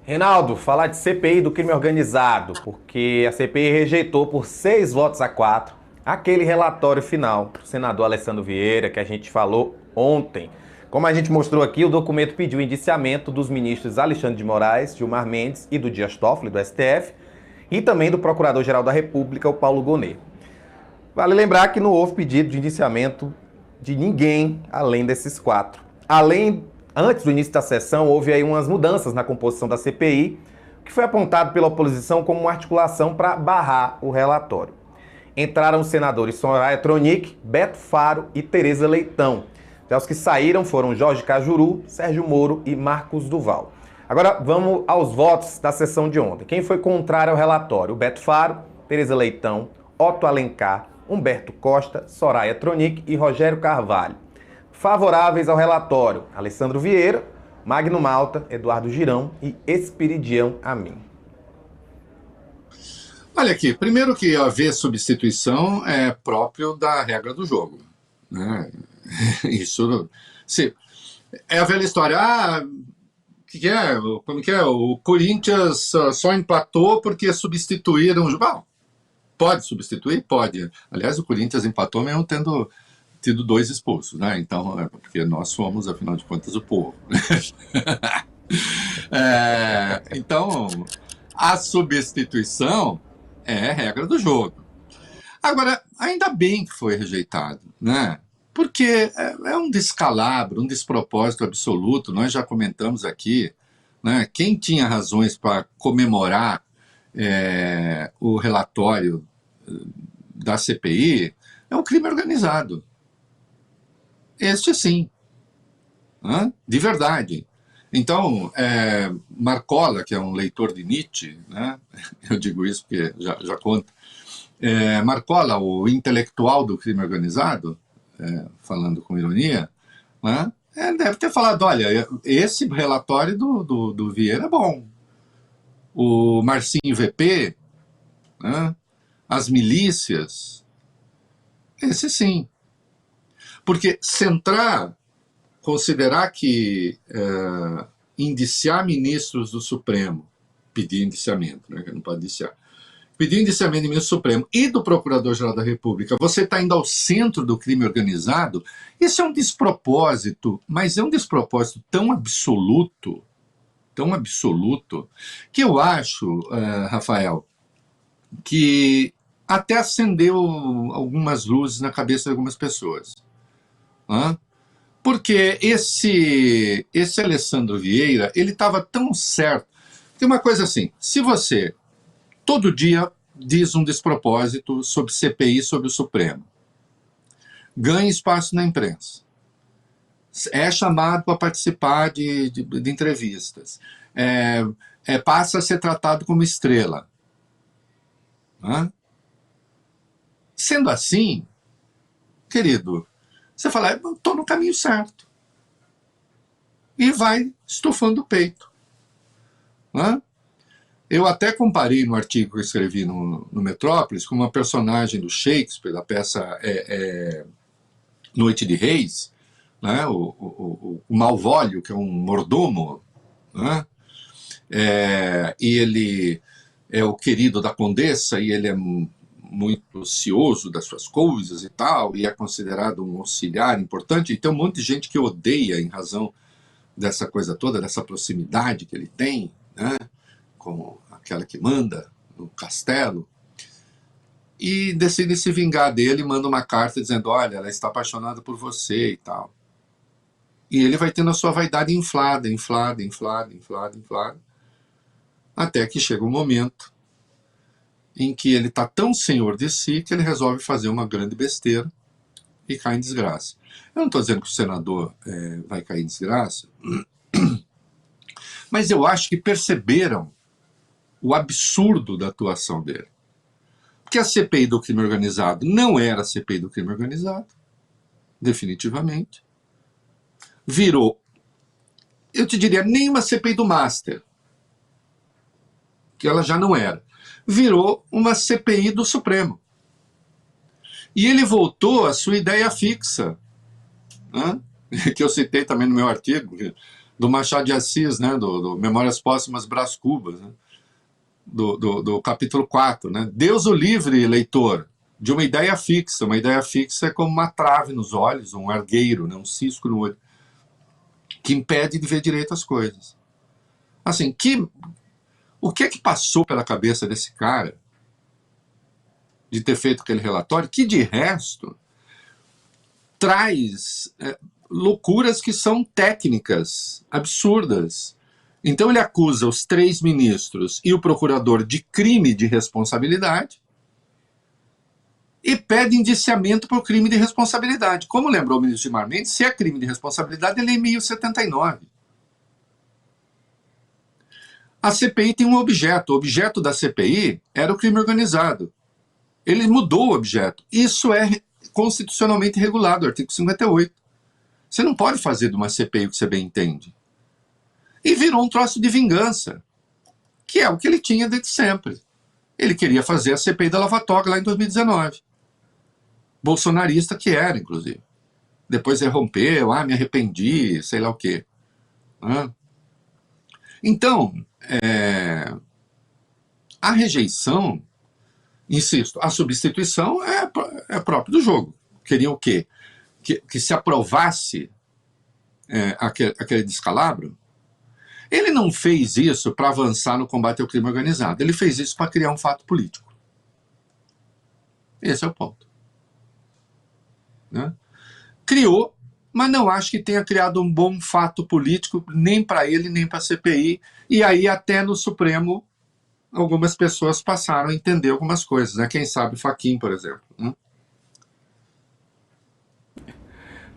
Reinaldo, falar de CPI do crime organizado, porque a CPI rejeitou por 6 votos a 4 aquele relatório final do senador Alessandro Vieira, que a gente falou ontem. Como a gente mostrou aqui, o documento pediu indiciamento dos ministros Alexandre de Moraes, Gilmar Mendes e do Dias Toffoli, do STF, e também do Procurador-Geral da República, o Paulo Gonet. Vale lembrar que não houve pedido de indiciamento de ninguém além desses 4. Antes do início da sessão, houve aí umas mudanças na composição da CPI, que foi apontado pela oposição como uma articulação para barrar o relatório. Entraram os senadores Soraya Tronic, Beto Faro e Tereza Leitão. Já os que saíram foram Jorge Cajuru, Sérgio Moro e Marcos Duval. Agora vamos aos votos da sessão de ontem. Quem foi contrário ao relatório? Beto Faro, Tereza Leitão, Otto Alencar, Humberto Costa, Soraya Tronic e Rogério Carvalho. Favoráveis ao relatório: Alessandro Vieira, Magno Malta, Eduardo Girão e Esperidião Amin. Olha aqui, primeiro que haver substituição é próprio da regra do jogo, né? Isso, se, é a velha história. Que é? Como que é? O Corinthians só empatou porque substituíram o jogo. Pode substituir? Pode. Aliás, o Corinthians empatou mesmo tendo tido 2 expulsos, né? Então, porque nós somos, afinal de contas, o povo. Então, a substituição é regra do jogo. Agora, ainda bem que foi rejeitado, né? Porque é um descalabro, um despropósito absoluto. Nós já comentamos aqui, né? Quem tinha razões para comemorar o relatório da CPI é o crime organizado. Este sim, né? De verdade. Então, Marcola, que é um leitor de Nietzsche, né? Eu digo isso porque já conta, Marcola, o intelectual do crime organizado, falando com ironia, né? Deve ter falado, olha, esse relatório do Vieira é bom. O Marcinho VP, né? As milícias, esse sim. Porque considerar que indiciar ministros do Supremo, pedir indiciamento, né, que não pode indiciar, pedir indiciamento do ministro do Supremo e do Procurador-Geral da República, você está indo ao centro do crime organizado, isso é um despropósito, mas é um despropósito tão absoluto, que eu acho, Rafael, que até acendeu algumas luzes na cabeça de algumas pessoas. Porque esse Alessandro Vieira, ele estava tão certo. Tem uma coisa assim, se você todo dia diz um despropósito sobre CPI, sobre o Supremo, ganha espaço na imprensa, é chamado para participar de entrevistas, passa a ser tratado como estrela. Sendo assim, querido, você fala, estou no caminho certo. E vai estufando o peito. Eu até comparei no artigo que eu escrevi no Metrópolis com uma personagem do Shakespeare, da peça Noite de Reis, né? o Malvolio, que é um mordomo, né? E ele é o querido da condessa, e ele é muito cioso das suas coisas e tal, e é considerado um auxiliar importante, e tem um monte de gente que odeia em razão dessa coisa toda, dessa proximidade que ele tem, né, com aquela que manda no castelo, e decide se vingar dele, e manda uma carta dizendo, olha, ela está apaixonada por você e tal. E ele vai tendo a sua vaidade inflada, até que chega um momento em que ele está tão senhor de si que ele resolve fazer uma grande besteira e cai em desgraça. Eu não estou dizendo que o senador vai cair em desgraça, mas eu acho que perceberam o absurdo da atuação dele. Porque a CPI do crime organizado não era a CPI do crime organizado, definitivamente. Virou, eu te diria, nem uma CPI do Master, que ela já não era. Virou uma CPI do Supremo. E ele voltou à sua ideia fixa, né? Que eu citei também no meu artigo, do Machado de Assis, né, do Memórias Póstumas Brás Cubas, né, do capítulo 4. Né? Deus o livre, leitor, de uma ideia fixa. Uma ideia fixa é como uma trave nos olhos, um argueiro, né, um cisco no olho, que impede de ver direito as coisas. Assim, o que é que passou pela cabeça desse cara de ter feito aquele relatório, que de resto traz loucuras que são técnicas, absurdas. Então ele acusa os 3 ministros e o procurador de crime de responsabilidade e pede indiciamento por crime de responsabilidade. Como lembrou o ministro Gilmar Mendes, se é crime de responsabilidade, ele é em 1079. A CPI tem um objeto. O objeto da CPI era o crime organizado. Ele mudou o objeto. Isso é constitucionalmente regulado, artigo 58. Você não pode fazer de uma CPI o que você bem entende. E virou um troço de vingança, que é o que ele tinha desde sempre. Ele queria fazer a CPI da Lava Toga lá em 2019. Bolsonarista que era, inclusive. Depois rompeu, me arrependi, sei lá o quê. Então, a rejeição, insisto, a substituição é próprio do jogo. Queriam o quê? Que se aprovasse aquele descalabro. Ele não fez isso para avançar no combate ao crime organizado. Ele fez isso para criar um fato político. Esse é o ponto. Né? Criou, mas não acho que tenha criado um bom fato político, nem para ele, nem para a CPI. E aí até no Supremo algumas pessoas passaram a entender algumas coisas. Né? Quem sabe Fachin, por exemplo. Né?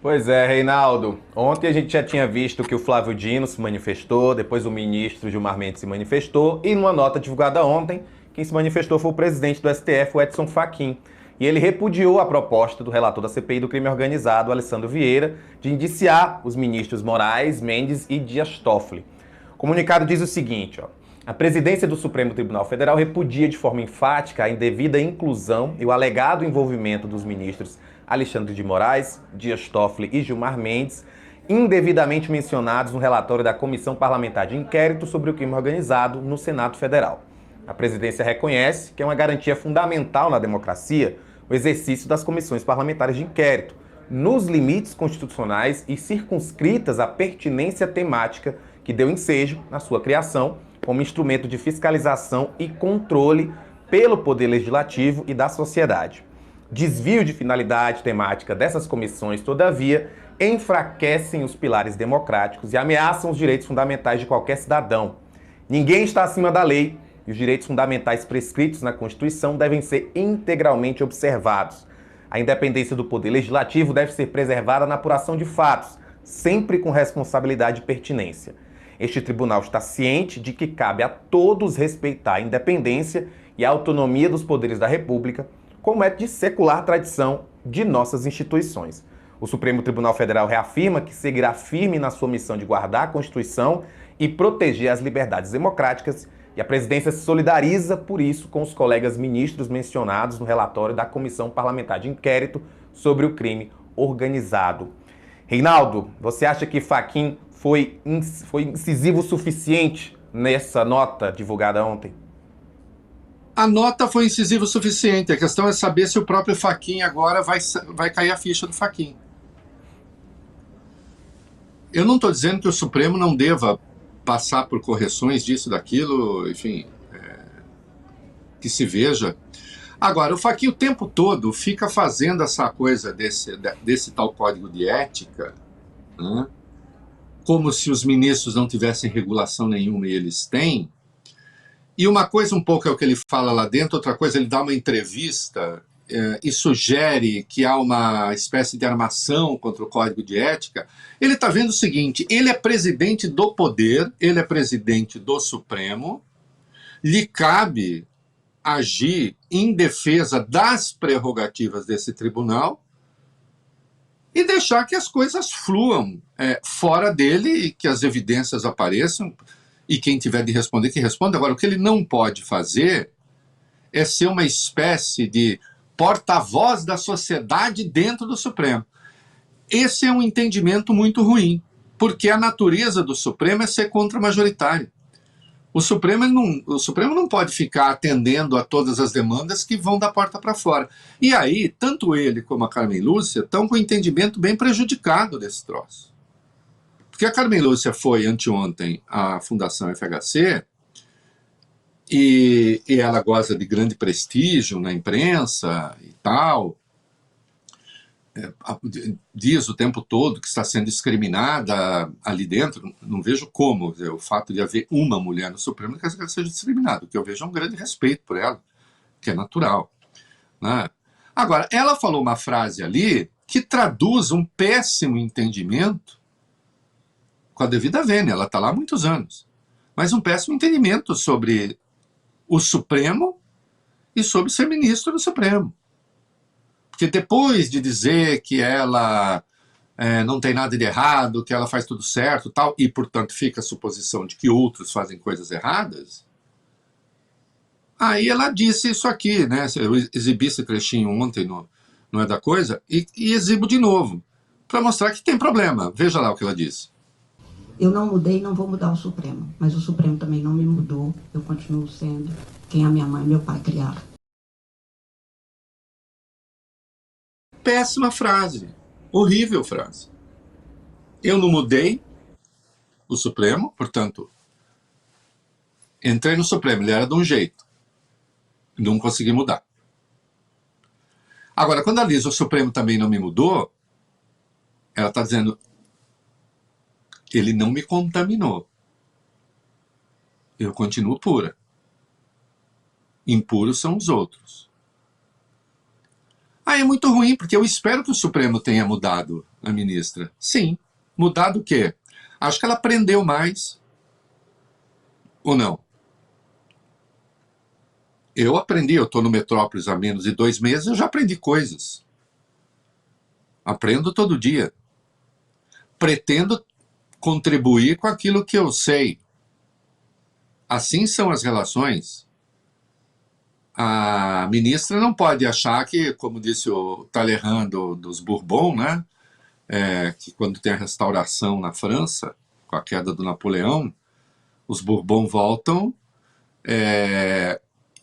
Pois é, Reinaldo. Ontem a gente já tinha visto que o Flávio Dino se manifestou, depois o ministro Gilmar Mendes se manifestou, e numa nota divulgada ontem, quem se manifestou foi o presidente do STF, o Edson Fachin. E ele repudiou a proposta do relator da CPI do crime organizado, Alessandro Vieira, de indiciar os ministros Moraes, Mendes e Dias Toffoli. O comunicado diz o seguinte, a presidência do Supremo Tribunal Federal repudia de forma enfática a indevida inclusão e o alegado envolvimento dos ministros Alexandre de Moraes, Dias Toffoli e Gilmar Mendes, indevidamente mencionados no relatório da Comissão Parlamentar de Inquérito sobre o Crime Organizado no Senado Federal. A presidência reconhece que é uma garantia fundamental na democracia o exercício das comissões parlamentares de inquérito, nos limites constitucionais e circunscritas à pertinência temática que deu ensejo na sua criação como instrumento de fiscalização e controle pelo Poder Legislativo e da sociedade. Desvio de finalidade temática dessas comissões, todavia, enfraquecem os pilares democráticos e ameaçam os direitos fundamentais de qualquer cidadão. Ninguém está acima da lei e os direitos fundamentais prescritos na Constituição devem ser integralmente observados. A independência do Poder Legislativo deve ser preservada na apuração de fatos, sempre com responsabilidade e pertinência. Este tribunal está ciente de que cabe a todos respeitar a independência e a autonomia dos poderes da República, como é de secular tradição de nossas instituições. O Supremo Tribunal Federal reafirma que seguirá firme na sua missão de guardar a Constituição e proteger as liberdades democráticas, e a presidência se solidariza, por isso, com os colegas ministros mencionados no relatório da Comissão Parlamentar de Inquérito sobre o Crime Organizado. Reinaldo, você acha que Fachin foi incisivo o suficiente nessa nota divulgada ontem? A nota foi incisiva o suficiente. A questão é saber se o próprio Fachin agora vai cair a ficha do Fachin. Eu não estou dizendo que o Supremo não deva passar por correções disso, daquilo, enfim, que se veja. Agora, o Fachin o tempo todo fica fazendo essa coisa desse tal código de ética, né? Como se os ministros não tivessem regulação nenhuma e eles têm. E uma coisa um pouco é o que ele fala lá dentro, outra coisa ele dá uma entrevista e sugere que há uma espécie de armação contra o Código de Ética. Ele está vendo o seguinte, ele é presidente do poder, ele é presidente do Supremo, lhe cabe agir em defesa das prerrogativas desse tribunal e deixar que as coisas fluam fora dele e que as evidências apareçam. E quem tiver de responder, que responda. Agora, o que ele não pode fazer é ser uma espécie de porta-voz da sociedade dentro do Supremo. Esse é um entendimento muito ruim. porque a natureza do Supremo é ser contra-majoritário. O Supremo não pode ficar atendendo a todas as demandas que vão da porta para fora. E aí, tanto ele como a Carmen Lúcia estão com o entendimento bem prejudicado desse troço. Porque a Carmen Lúcia foi anteontem à Fundação FHC e ela goza de grande prestígio na imprensa e tal. Diz o tempo todo que está sendo discriminada ali dentro. Não vejo como o fato de haver uma mulher no Supremo não quer dizer que ela seja discriminada. O que eu vejo é um grande respeito por ela, que é natural, né? Agora, ela falou uma frase ali que traduz um péssimo entendimento com a devida vênia. Ela está lá há muitos anos, mas um péssimo entendimento sobre o Supremo e sobre ser ministro do Supremo. Porque depois de dizer que ela não tem nada de errado, que ela faz tudo certo, tal, e, portanto, fica a suposição de que outros fazem coisas erradas, aí ela disse isso aqui, né? Eu exibi esse trechinho ontem no Não É da Coisa, e exibo de novo, para mostrar que tem problema. Veja lá o que ela disse. Eu não mudei e não vou mudar o Supremo, mas o Supremo também não me mudou, eu continuo sendo quem a minha mãe e meu pai criaram. Péssima frase, horrível frase. Eu não mudei o Supremo, portanto, entrei no Supremo, ele era de um jeito, não consegui mudar. Agora, quando ela diz o Supremo também não me mudou, ela está dizendo, ele não me contaminou. Eu continuo pura. Impuros são os outros. É muito ruim, porque eu espero que o Supremo tenha mudado a ministra. Sim. Mudado o quê? Acho que ela aprendeu mais. Ou não? Eu aprendi, eu estou no Metrópolis há menos de 2 meses, eu já aprendi coisas. Aprendo todo dia. Pretendo contribuir com aquilo que eu sei. Assim são as relações. A ministra não pode achar que, como disse o Talleyrand dos Bourbon, né, que quando tem a restauração na França, com a queda do Napoleão, os Bourbon voltam,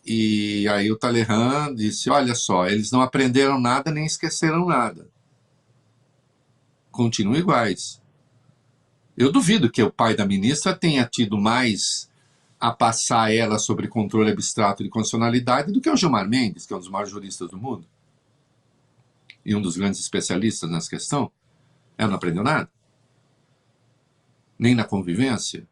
e aí o Talleyrand disse, olha só, eles não aprenderam nada nem esqueceram nada. Continuam iguais. Eu duvido que o pai da ministra tenha tido mais a passar ela sobre controle abstrato de constitucionalidade do que o Gilmar Mendes, que é um dos maiores juristas do mundo e um dos grandes especialistas nessa questão. Ela não aprendeu nada, nem na convivência.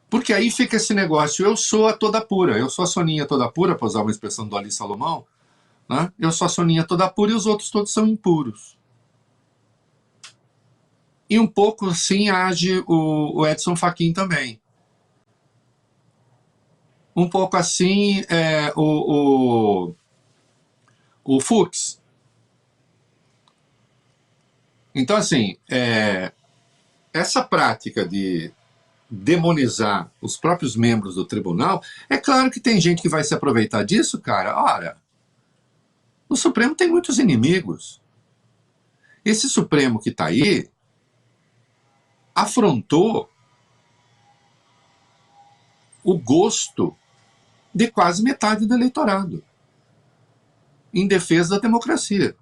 Porque aí fica esse negócio, eu sou a toda pura, eu sou a Soninha toda pura, para usar uma expressão do Ali Salomão, né? Eu sou a Soninha toda pura e os outros todos são impuros. E um pouco assim age o Edson Fachin também. Um pouco assim o Fux. Então, assim, essa prática de demonizar os próprios membros do tribunal, é claro que tem gente que vai se aproveitar disso, cara. Ora, o Supremo tem muitos inimigos. Esse Supremo que está aí afrontou o gosto de quase metade do eleitorado em defesa da democracia.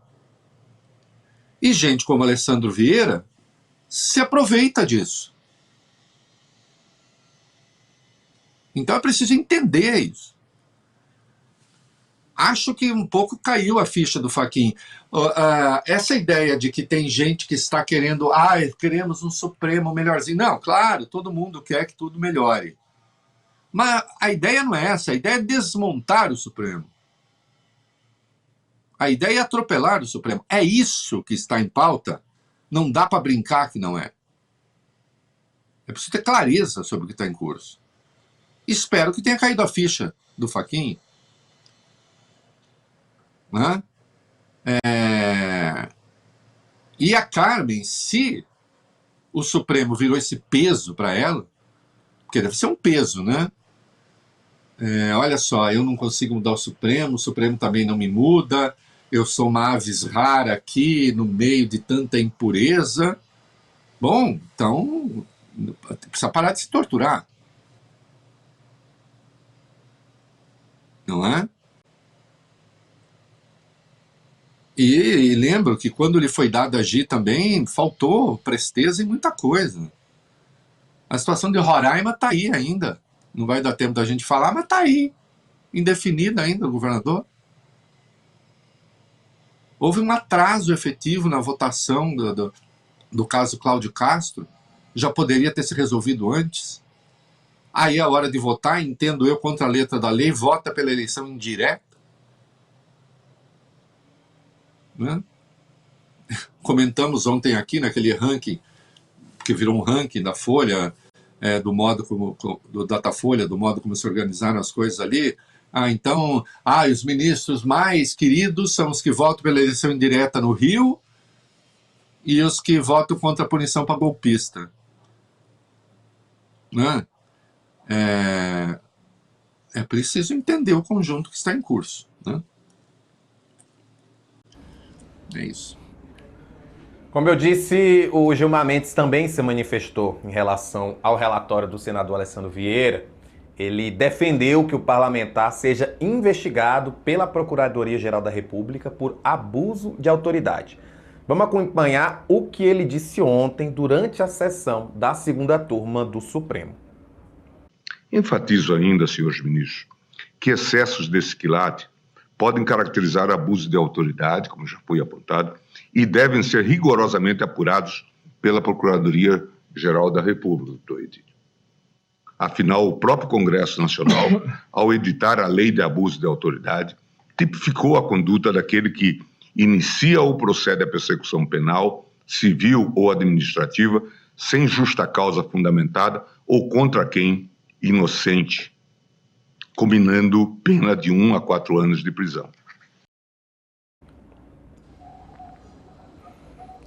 E gente como Alessandro Vieira se aproveita disso. Então é preciso entender isso. Acho que um pouco caiu a ficha do Fachin. Essa ideia de que tem gente que está querendo, queremos um Supremo melhorzinho. Não, claro, todo mundo quer que tudo melhore. Mas a ideia não é essa, a ideia é desmontar o Supremo. A ideia é atropelar o Supremo. É isso que está em pauta. Não dá para brincar que não é. É preciso ter clareza sobre o que está em curso. Espero que tenha caído a ficha do Fachin. Né? E a Carmen, se o Supremo virou esse peso para ela, porque deve ser um peso, né? Olha só, eu não consigo mudar o Supremo também não me muda, eu sou uma avis rara aqui no meio de tanta impureza, Bom, então precisa parar de se torturar, não é? E lembro que quando lhe foi dado agir também, faltou presteza em muita coisa. A situação de Roraima está aí ainda. Não vai dar tempo da gente falar, mas está aí. Indefinida ainda, o governador. Houve um atraso efetivo na votação do caso Cláudio Castro. Já poderia ter se resolvido antes. Aí é a hora de votar, entendo eu, contra a letra da lei, vota pela eleição indireta. Né? Comentamos ontem aqui naquele ranking, que virou um ranking da Folha, do modo como, do Datafolha, do modo como se organizaram as coisas ali. Então, os ministros mais queridos são os que votam pela eleição indireta no Rio e os que votam contra a punição para golpista. Né? É preciso entender o conjunto que está em curso. Né? É isso. Como eu disse, o Gilmar Mendes também se manifestou em relação ao relatório do senador Alessandro Vieira. Ele defendeu que o parlamentar seja investigado pela Procuradoria-Geral da República por abuso de autoridade. Vamos acompanhar o que ele disse ontem durante a sessão da segunda turma do Supremo. Enfatizo ainda, senhores ministros, que excessos desse quilate podem caracterizar abuso de autoridade, como já foi apontado, e devem ser rigorosamente apurados pela Procuradoria-Geral da República, doutor Edith. Afinal, o próprio Congresso Nacional, ao editar a Lei de Abuso de Autoridade, tipificou a conduta daquele que inicia ou procede à persecução penal, civil ou administrativa, sem justa causa fundamentada ou contra quem inocente, combinando pena de 1 a 4 anos de prisão.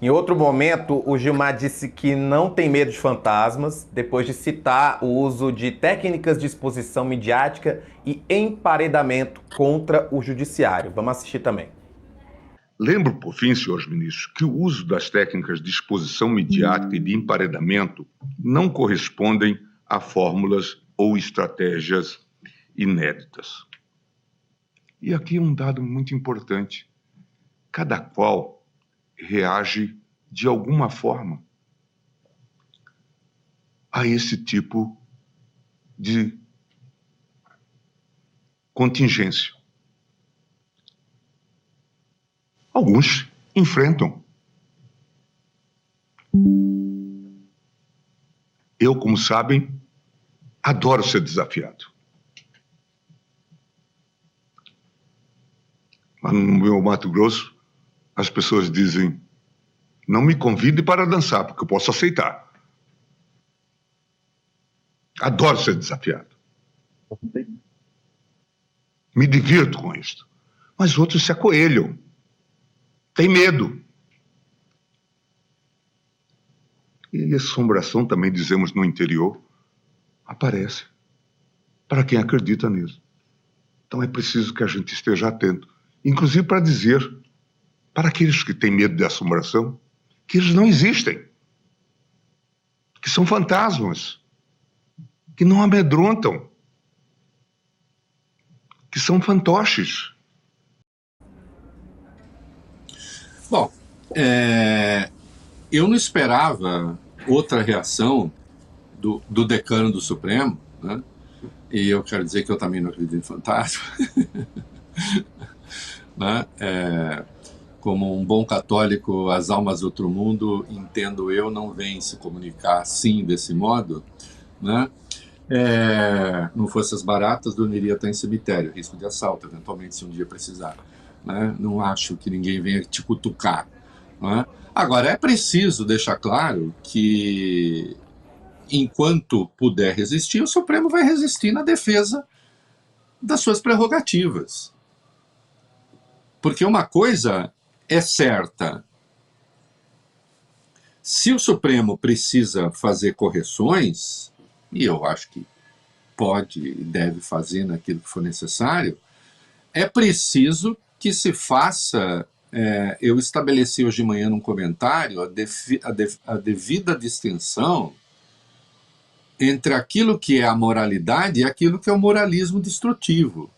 Em outro momento, o Gilmar disse que não tem medo de fantasmas, depois de citar o uso de técnicas de exposição midiática e emparedamento contra o judiciário. Vamos assistir também. Lembro, por fim, senhores ministros, que o uso das técnicas de exposição midiática e de emparedamento não correspondem a fórmulas ou estratégias inéditas. E aqui um dado muito importante. Cada qual reage de alguma forma a esse tipo de contingência. Alguns enfrentam. Eu, como sabem, adoro ser desafiado. Mas no meu Mato Grosso, as pessoas dizem: não me convide para dançar, porque eu posso aceitar. Adoro ser desafiado. Me divirto com isso. Mas outros se acoelham. Tem medo. E a assombração, também dizemos no interior, aparece para quem acredita nisso. Então é preciso que a gente esteja atento, inclusive para dizer para aqueles que têm medo de assombração que eles não existem, que são fantasmas, que não amedrontam, que são fantoches. Bom, eu não esperava outra reação do decano do Supremo, né? E eu quero dizer que eu também não acredito em fantasma. Né? Como um bom católico, as almas do outro mundo, entendo eu, não vêm se comunicar assim, desse modo. Né? Não fosse as baratas, dormiria até em cemitério, risco de assalto, eventualmente, se um dia precisar. Né? Não acho que ninguém venha te cutucar. Né? Agora, é preciso deixar claro que, enquanto puder resistir, o Supremo vai resistir na defesa das suas prerrogativas. Porque uma coisa é certa: se o Supremo precisa fazer correções, e eu acho que pode e deve fazer naquilo que for necessário, é preciso que se faça eu estabeleci hoje de manhã num comentário a devida distinção entre aquilo que é a moralidade e aquilo que é o moralismo destrutivo,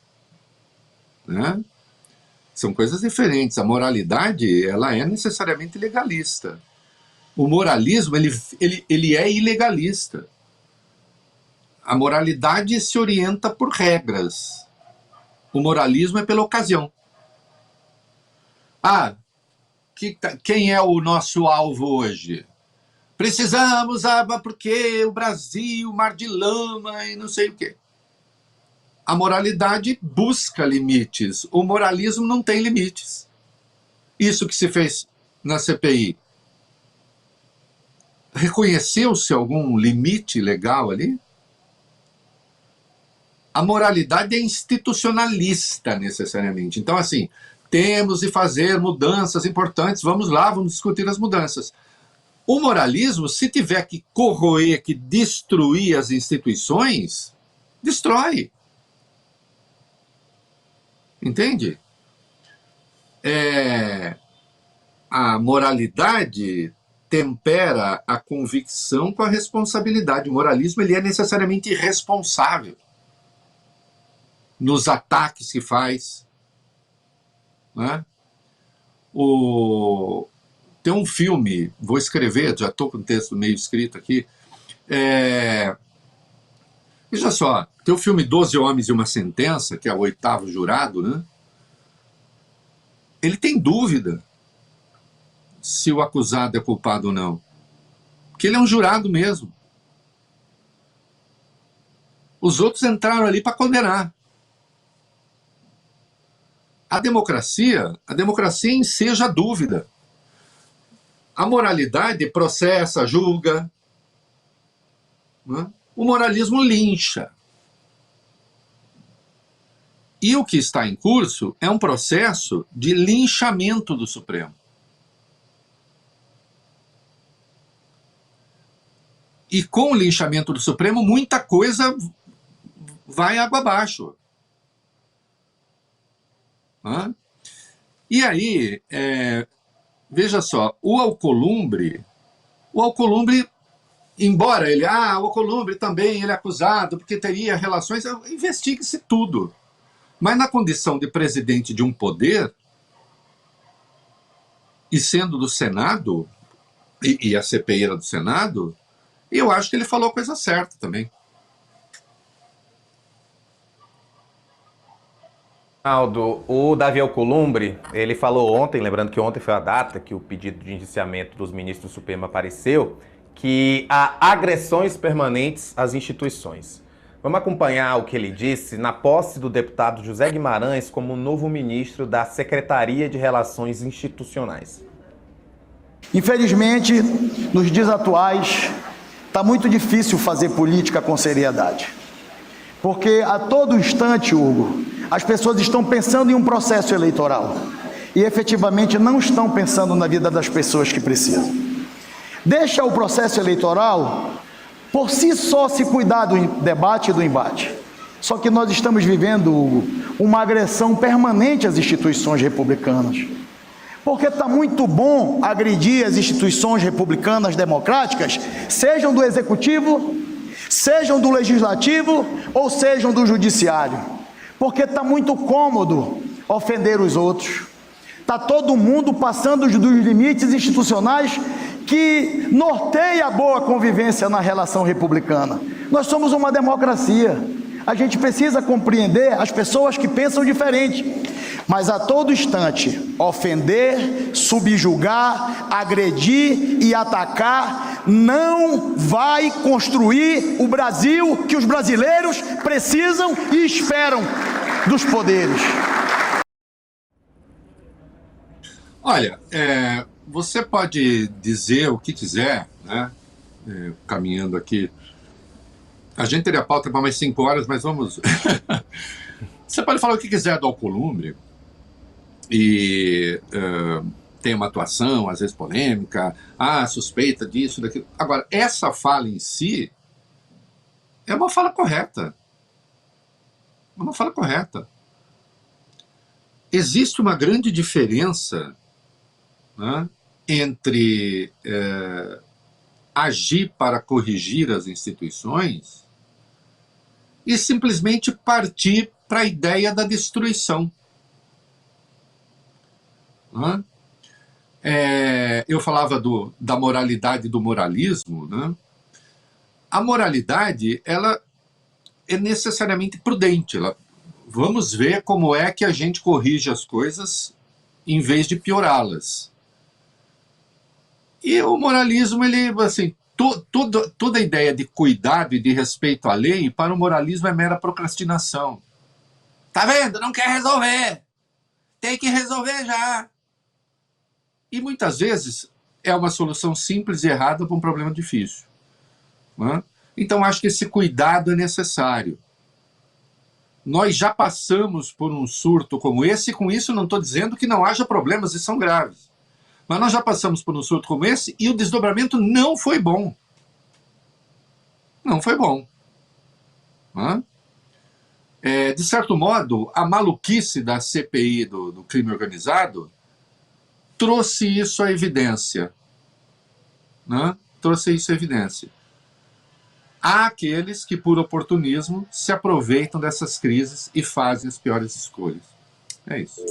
né? São coisas diferentes. A moralidade, ela é necessariamente legalista. O moralismo, ele é ilegalista. A moralidade se orienta por regras. O moralismo é pela ocasião. Quem é o nosso alvo hoje? Precisamos, porque o Brasil, mar de lama e não sei o quê. A moralidade busca limites. O moralismo não tem limites. Isso que se fez na CPI. Reconheceu-se algum limite legal ali? A moralidade é institucionalista, necessariamente. Então, assim, temos de fazer mudanças importantes, vamos lá, vamos discutir as mudanças. O moralismo, se tiver que corroer, que destruir as instituições, destrói. Entende? A moralidade tempera a convicção com a responsabilidade. O moralismo, ele é necessariamente irresponsável nos ataques que faz, né? Tem um filme, vou escrever, já estou com o texto meio escrito aqui. Veja só, tem o filme 12 Homens e uma Sentença, que é o 8º jurado, né? Ele tem dúvida se o acusado é culpado ou não. Porque ele é um jurado mesmo. Os outros entraram ali para condenar. A democracia enseja a dúvida. A moralidade processa, julga, né? O moralismo lincha. E o que está em curso é um processo de linchamento do Supremo. E com o linchamento do Supremo, muita coisa vai água abaixo. E aí, veja só, o Alcolumbre, embora ele, o Alcolumbre também ele é acusado porque teria relações, investigue-se tudo. Mas na condição de presidente de um poder, e sendo do Senado, e a CPI era do Senado, eu acho que ele falou a coisa certa também. Aldo, o Davi Alcolumbre, ele falou ontem, lembrando que ontem foi a data que o pedido de indiciamento dos ministros do Supremo apareceu, que há agressões permanentes às instituições. Vamos acompanhar o que ele disse na posse do deputado José Guimarães como novo ministro da Secretaria de Relações Institucionais. Infelizmente, nos dias atuais, está muito difícil fazer política com seriedade. Porque a todo instante, Hugo, as pessoas estão pensando em um processo eleitoral e efetivamente não estão pensando na vida das pessoas que precisam. Deixa o processo eleitoral por si só se cuidar do debate e do embate. Só que nós estamos vivendo, Hugo, uma agressão permanente às instituições republicanas. Porque está muito bom agredir as instituições republicanas democráticas, sejam do executivo, sejam do legislativo ou sejam do judiciário. Porque está muito cômodo ofender os outros. Está todo mundo passando dos limites institucionais que norteia a boa convivência na relação republicana. Nós somos uma democracia. A gente precisa compreender as pessoas que pensam diferente. Mas a todo instante, ofender, subjugar, agredir e atacar não vai construir o Brasil que os brasileiros precisam e esperam dos poderes. Olha, você pode dizer o que quiser, né? Caminhando aqui. A gente teria pauta para mais 5 horas, mas vamos... Você pode falar o que quiser do Alcolumbre, e tem uma atuação, às vezes polêmica, suspeita disso, daquilo. Agora, essa fala em si é uma fala correta. É uma fala correta. Existe uma grande diferença né, entre agir para corrigir as instituições e simplesmente partir para a ideia da destruição. Né? Eu falava da moralidade e do moralismo. Né? A moralidade, ela é necessariamente prudente. Vamos ver como é que a gente corrige as coisas em vez de piorá-las. E o moralismo, ele, assim, toda a ideia de cuidado e de respeito à lei, para o moralismo é mera procrastinação. Tá vendo? Não quer resolver. Tem que resolver já. E muitas vezes é uma solução simples e errada para um problema difícil. Né? Então, acho que esse cuidado é necessário. Nós já passamos por um surto como esse, e com isso não estou dizendo que não haja problemas e são graves. Mas nós já passamos por um surto como esse e o desdobramento não foi bom. Não foi bom. Né? De certo modo, a maluquice da CPI do crime organizado trouxe isso à evidência. Né? Trouxe isso à evidência. Há aqueles que, por oportunismo, se aproveitam dessas crises e fazem as piores escolhas. É isso.